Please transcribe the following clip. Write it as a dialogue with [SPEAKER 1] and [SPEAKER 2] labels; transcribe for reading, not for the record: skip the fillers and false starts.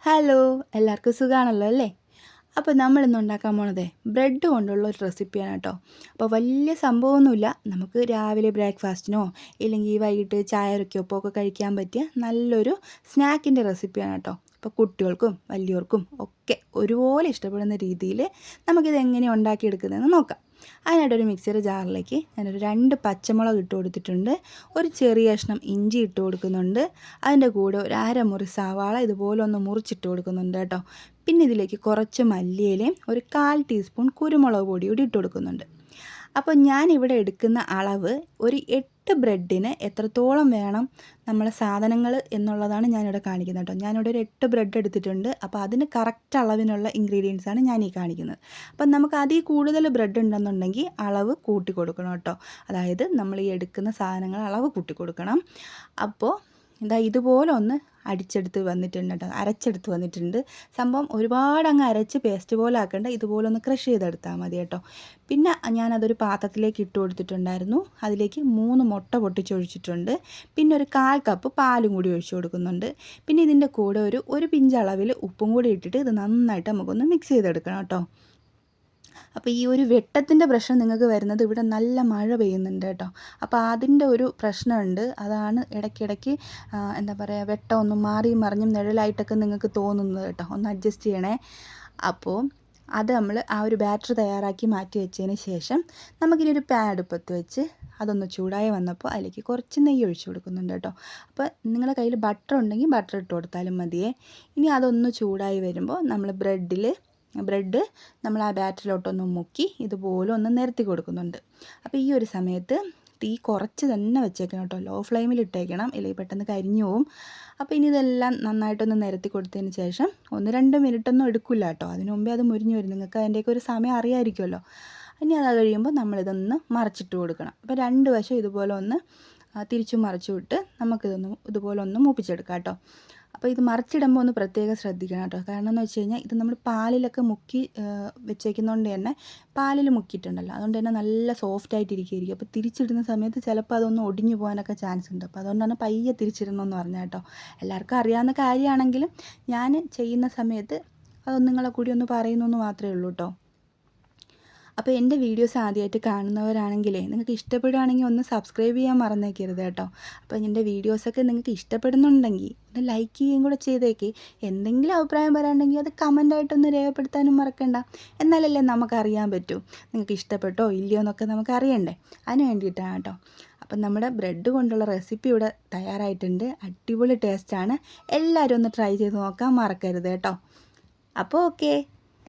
[SPEAKER 1] Hello, എല്ലാവർക്കും സുഖമാണല്ലോ അല്ലേ? അപ്പോൾ നമ്മളിന്ന് ഉണ്ടാക്കാൻ പോണതേ ബ്രെഡ് കൊണ്ടുള്ള ഒരു റെസിപ്പിയാണ് കേട്ടോ. അപ്പോൾ വലിയ സംഭവമൊന്നുമില്ല, നമുക്ക് രാവിലെ ബ്രേക്ക്ഫാസ്റ്റിനോ ഇല്ലെങ്കിൽ വൈകിട്ട് ചായക്കൊപ്പം ഒക്കെ കഴിക്കാൻ പറ്റിയ നല്ലൊരു സ്നാക്കിൻ്റെ റെസിപ്പിയാണ് കേട്ടോ. അപ്പോൾ കുട്ടികൾക്കും വലിയവർക്കും ഒക്കെ ഒരുപോലെ ഇഷ്ടപ്പെടുന്ന രീതിയിൽ നമുക്കിത് എങ്ങനെയാണ് ഉണ്ടാക്കിയെടുക്കുന്നതെന്ന് നോക്കാം. അതിനായിട്ടൊരു മിക്സിയുടെ ജാറിലേക്ക് ഞാനൊരു 2 പച്ചമുളക് ഇട്ട് കൊടുത്തിട്ടുണ്ട്. ഒരു ചെറിയ കഷ്ണം ഇഞ്ചി ഇട്ട് കൊടുക്കുന്നുണ്ട്. അതിൻ്റെ കൂടെ ഒരു അരമുറി സവാള ഇതുപോലെ ഒന്ന് മുറിച്ചിട്ട് കൊടുക്കുന്നുണ്ട് കേട്ടോ. പിന്നെ ഇതിലേക്ക് കുറച്ച് മല്ലിയിലയും ഒരു 1/4 ടീസ്പൂൺ കുരുമുളക് പൊടി കൂടി ഇട്ട് കൊടുക്കുന്നുണ്ട്. അപ്പോൾ ഞാനിവിടെ എടുക്കുന്ന അളവ് ഒരു 8 ബ്രെഡിന് എത്രത്തോളം വേണം നമ്മളെ സാധനങ്ങൾ എന്നുള്ളതാണ് ഞാനിവിടെ കാണിക്കുന്നത് കേട്ടോ. ഞാനിവിടെ ഒരു 8 ബ്രെഡ് എടുത്തിട്ടുണ്ട്. അപ്പോൾ അതിന് കറക്റ്റ് അളവിനുള്ള ഇൻഗ്രീഡിയൻസാണ് ഞാൻ ഈ കാണിക്കുന്നത്. അപ്പം നമുക്ക് അതിൽ കൂടുതൽ ബ്രെഡ് ഉണ്ടെന്നുണ്ടെങ്കിൽ അളവ് കൂട്ടി കൊടുക്കണം കേട്ടോ. അതായത് നമ്മൾ ഈ എടുക്കുന്ന സാധനങ്ങൾ അളവ് കൂട്ടി കൊടുക്കണം. അപ്പോൾ ഇതാ ഇതുപോലെ ഒന്ന് അടിച്ചെടുത്ത് വന്നിട്ടുണ്ട് കേട്ടോ, അരച്ചെടുത്ത് വന്നിട്ടുണ്ട്. സംഭവം ഒരുപാട് അങ്ങ് അരച്ച് പേസ്റ്റ് പോലെ ആക്കേണ്ട, ഇതുപോലെ ഒന്ന് ക്രഷ് ചെയ്തെടുത്താൽ മതി കേട്ടോ. പിന്നെ ഞാനതൊരു പാത്രത്തിലേക്ക് ഇട്ട് കൊടുത്തിട്ടുണ്ടായിരുന്നു. അതിലേക്ക് 3 മുട്ട പൊട്ടിച്ചൊഴിച്ചിട്ടുണ്ട്. പിന്നെ ഒരു 1/4 കപ്പ് പാലും കൂടി ഒഴിച്ച് കൊടുക്കുന്നുണ്ട്. പിന്നെ ഇതിൻ്റെ കൂടെ ഒരു പിഞ്ച് അളവിൽ ഉപ്പും കൂടി ഇട്ടിട്ട് ഇത് നന്നായിട്ട് നമുക്കൊന്ന് മിക്സ് ചെയ്തെടുക്കണം കേട്ടോ. അപ്പോൾ ഈ ഒരു വെട്ടത്തിൻ്റെ പ്രശ്നം നിങ്ങൾക്ക് വരുന്നത് ഇവിടെ നല്ല മഴ പെയ്യുന്നുണ്ട് കേട്ടോ. അപ്പോൾ അതിൻ്റെ ഒരു പ്രശ്നമുണ്ട്. അതാണ് ഇടയ്ക്കിടയ്ക്ക് എന്താ പറയുക, വെട്ടം ഒന്ന് മാറിയും മറിഞ്ഞും നിഴലായിട്ടൊക്കെ നിങ്ങൾക്ക് തോന്നുന്നത് കേട്ടോ. ഒന്ന് അഡ്ജസ്റ്റ് ചെയ്യണേ. അപ്പോൾ അത് നമ്മൾ ആ ഒരു ബാറ്റർ തയ്യാറാക്കി മാറ്റി വെച്ചതിന് ശേഷം നമുക്കിനി ഒരു പാൻ അടുപ്പത്ത് വെച്ച് അതൊന്ന് ചൂടായി വന്നപ്പോൾ അതിലേക്ക് കുറച്ച് നെയ്യ് ഒഴിച്ച് കൊടുക്കുന്നുണ്ട് കേട്ടോ. അപ്പോൾ നിങ്ങളുടെ കയ്യിൽ ബട്ടർ ഉണ്ടെങ്കിൽ ബട്ടർ ഇട്ട് കൊടുത്താലും മതിയേ. ഇനി അതൊന്ന് ചൂടായി വരുമ്പോൾ നമ്മൾ ബ്രെഡ് നമ്മൾ ആ ബാറ്ററിലോട്ടൊന്ന് മുക്കി ഇതുപോലെ ഒന്ന് നിരത്തി കൊടുക്കുന്നുണ്ട്. അപ്പോൾ ഈ ഒരു സമയത്ത് തീ കുറച്ച് തന്നെ വെച്ചേക്കണം കേട്ടോ. ലോ ഫ്ലെയിമിൽ ഇട്ടേക്കണം, ഇല്ലെങ്കിൽ പെട്ടെന്ന് കരിഞ്ഞു പോവും. അപ്പോൾ ഇനി ഇതെല്ലാം നന്നായിട്ടൊന്ന് നിരത്തി കൊടുത്തതിന് ശേഷം 1-2 മിനിറ്റൊന്നും എടുക്കില്ല കേട്ടോ. അതിന് മുമ്പേ അത് മുരിഞ്ഞു വരും. നിങ്ങൾക്ക് അതിൻ്റെയൊക്കെ ഒരു സമയം അറിയാമായിരിക്കുമല്ലോ. ഇനി അത് കഴിയുമ്പോൾ നമ്മളിതൊന്ന് മറിച്ചിട്ട് കൊടുക്കണം. അപ്പോൾ 2 വശം ഇതുപോലെ ഒന്ന് തിരിച്ചും മറിച്ചും ഇട്ട് ഇതുപോലെ ഒന്ന് മൂപ്പിച്ചെടുക്കാം കേട്ടോ. അപ്പോൾ ഇത് മറിച്ചിടുമ്പോൾ ഒന്ന് പ്രത്യേകം ശ്രദ്ധിക്കണം കേട്ടോ. കാരണം എന്ന് വെച്ച് കഴിഞ്ഞാൽ ഇത് നമ്മൾ പാലിലൊക്കെ മുക്കി വെച്ചേക്കുന്നതുകൊണ്ട് തന്നെ പാലിൽ മുക്കിയിട്ടുണ്ടല്ലോ, അതുകൊണ്ട് തന്നെ നല്ല സോഫ്റ്റ് ആയിട്ടിരിക്കുകയായിരിക്കും. അപ്പോൾ തിരിച്ചിടുന്ന സമയത്ത് ചിലപ്പോൾ അതൊന്ന് ഒടിഞ്ഞു പോകാനൊക്കെ ചാൻസ് ഉണ്ട്. അപ്പോൾ അതുകൊണ്ടാണ് പയ്യെ തിരിച്ചിടണമെന്ന് പറഞ്ഞാൽ കേട്ടോ. എല്ലാവർക്കും അറിയാവുന്ന കാര്യമാണെങ്കിലും ഞാൻ ചെയ്യുന്ന സമയത്ത് അതൊന്ന് നിങ്ങളെ കൂടി ഒന്ന് പറയുന്നു എന്ന് മാത്രമേ ഉള്ളൂ കേട്ടോ. അപ്പോൾ എൻ്റെ വീഡിയോസ് ആദ്യമായിട്ട് കാണുന്നവരാണെങ്കിലേ നിങ്ങൾക്ക് ഇഷ്ടപ്പെടുകയാണെങ്കിൽ ഒന്ന് സബ്സ്ക്രൈബ് ചെയ്യാൻ മറന്നേക്കരുത് കേട്ടോ. അപ്പോൾ എൻ്റെ വീഡിയോസൊക്കെ നിങ്ങൾക്ക് ഇഷ്ടപ്പെടുന്നുണ്ടെങ്കിൽ ഒന്ന് ലൈക്ക് ചെയ്യുകയും കൂടെ ചെയ്തേക്ക്. എന്തെങ്കിലും അഭിപ്രായം പറയാനുണ്ടെങ്കിൽ അത് കമൻ്റായിട്ടൊന്ന് രേഖപ്പെടുത്താനും മറക്കണ്ട. എന്നാലല്ലേ നമുക്കറിയാൻ പറ്റൂ നിങ്ങൾക്ക് ഇഷ്ടപ്പെട്ടോ ഇല്ലയോ എന്നൊക്കെ നമുക്ക് അറിയണ്ടേ. അതിന് വേണ്ടിയിട്ടാണ് കേട്ടോ. അപ്പം നമ്മുടെ ബ്രെഡ് കൊണ്ടുള്ള റെസിപ്പി ഇവിടെ തയ്യാറായിട്ടുണ്ട്. അടിപൊളി ടേസ്റ്റാണ്. എല്ലാവരും ഒന്ന് ട്രൈ ചെയ്ത് നോക്കാൻ മറക്കരുത് കേട്ടോ. അപ്പോൾ ഓക്കേ.